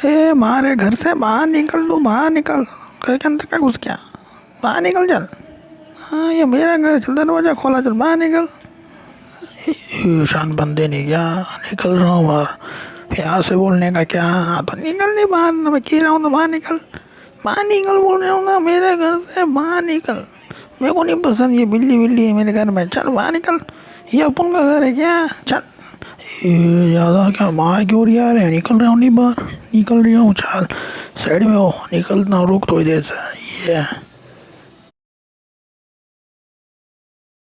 ए मारे घर से बाहर निकल, तू बाहर निकल, घर के अंदर क्या घुस गया, बाहर निकल चल। हाँ ये मेरा घर, चल दरवाज़ा खोला, चल बाहर निकल। ईशान बंदे नहीं क्या, निकल रहा हूँ बाहर, प्यार से बोलने का क्या, हाँ तो निकल नहीं बाहर, मैं कह रहा हूँ तो बाहर निकल, बाहर निकल बोल रहा हूँ ना, मेरे घर से बाहर निकल। मेरे को नहीं पसंद ये बिल्ली बिल्ली है मेरे घर में, चल बाहर निकल, ये अपन का घर है क्या, चल। ये ज़्यादा क्या मार क्यों रहा है, निकल रहा हूँ नहीं बाहर, निकल रहा हूँ, चल साइड में हो, निकलना, रुक थोड़ी देर से। ये